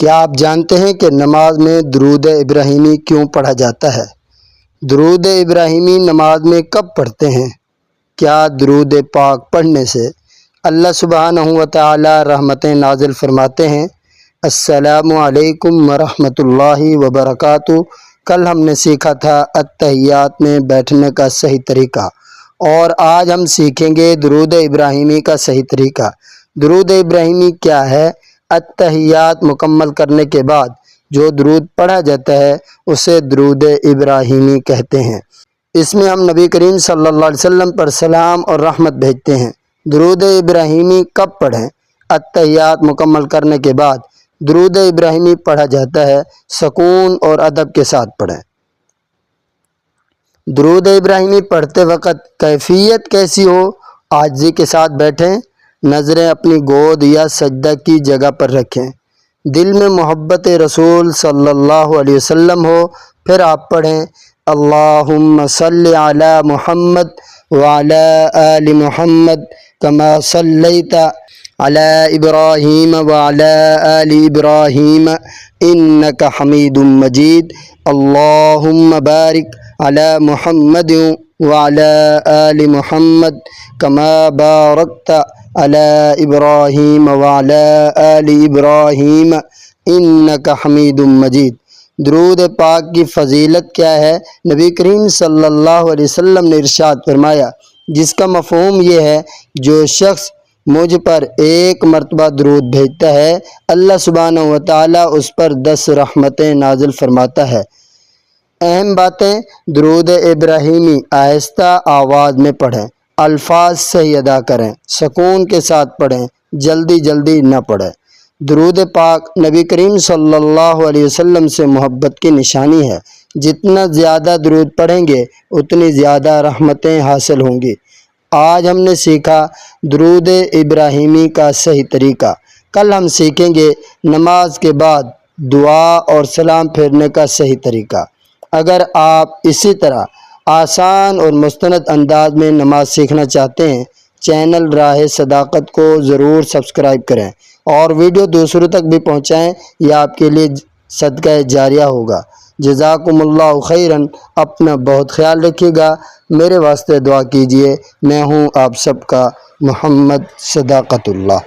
کیا آپ جانتے ہیں کہ نماز میں درود ابراہیمی کیوں پڑھا جاتا ہے؟ درود ابراہیمی نماز میں کب پڑھتے ہیں؟ کیا درود پاک پڑھنے سے اللہ سبحانہ و تعالی رحمتیں نازل فرماتے ہیں؟ السلام علیکم ورحمۃ اللہ وبرکاتہ۔ کل ہم نے سیکھا تھا التحیات میں بیٹھنے کا صحیح طریقہ، اور آج ہم سیکھیں گے درود ابراہیمی کا صحیح طریقہ۔ درود ابراہیمی کیا ہے؟ التحیات مکمل کرنے کے بعد جو درود پڑھا جاتا ہے اسے درود ابراہیمی کہتے ہیں۔ اس میں ہم نبی کریم صلی اللہ علیہ وسلم پر سلام اور رحمت بھیجتے ہیں۔ درود ابراہیمی کب پڑھیں؟ التحیات مکمل کرنے کے بعد درود ابراہیمی پڑھا جاتا ہے، سکون اور ادب کے ساتھ پڑھیں۔ درود ابراہیمی پڑھتے وقت کیفیت کیسی ہو؟ عاجزی کے ساتھ بیٹھیں، نظریں اپنی گود یا سجدہ کی جگہ پر رکھیں، دل میں محبت رسول صلی اللہ علیہ وسلم ہو۔ پھر آپ پڑھیں اللہم صلی علی محمد وعلی آل محمد کما صلیت علی ابراہیم وعلی آل ابراہیم انک حمید مجید، اللہم بارک علی محمد وعلی آل محمد کما بارکت علی ابراہیم وعلی آل ابراہیم انک حمید مجید۔ درود پاک کی فضیلت کیا ہے؟ نبی کریم صلی اللہ علیہ وسلم نے ارشاد فرمایا، جس کا مفہوم یہ ہے جو شخص مجھ پر ایک مرتبہ درود بھیجتا ہے اللہ سبحانہ و تعالیٰ اس پر 10 رحمتیں نازل فرماتا ہے۔ اہم باتیں: درود ابراہیمی آہستہ آواز میں پڑھیں، الفاظ صحیح ادا کریں، سکون کے ساتھ پڑھیں، جلدی نہ پڑھیں۔ درود پاک نبی کریم صلی اللہ علیہ وسلم سے محبت کی نشانی ہے۔ جتنا زیادہ درود پڑھیں گے اتنی زیادہ رحمتیں حاصل ہوں گی۔ آج ہم نے سیکھا درود ابراہیمی کا صحیح طریقہ۔ کل ہم سیکھیں گے نماز کے بعد دعا اور سلام پھیرنے کا صحیح طریقہ۔ اگر آپ اسی طرح آسان اور مستند انداز میں نماز سیکھنا چاہتے ہیں، چینل راہ صداقت کو ضرور سبسکرائب کریں اور ویڈیو دوسروں تک بھی پہنچائیں، یہ آپ کے لیے صدقہ جاریہ ہوگا۔ جزاکم اللہ خیراً۔ اپنا بہت خیال رکھیے گا، میرے واسطے دعا کیجیے۔ میں ہوں آپ سب کا محمد صداقت اللہ۔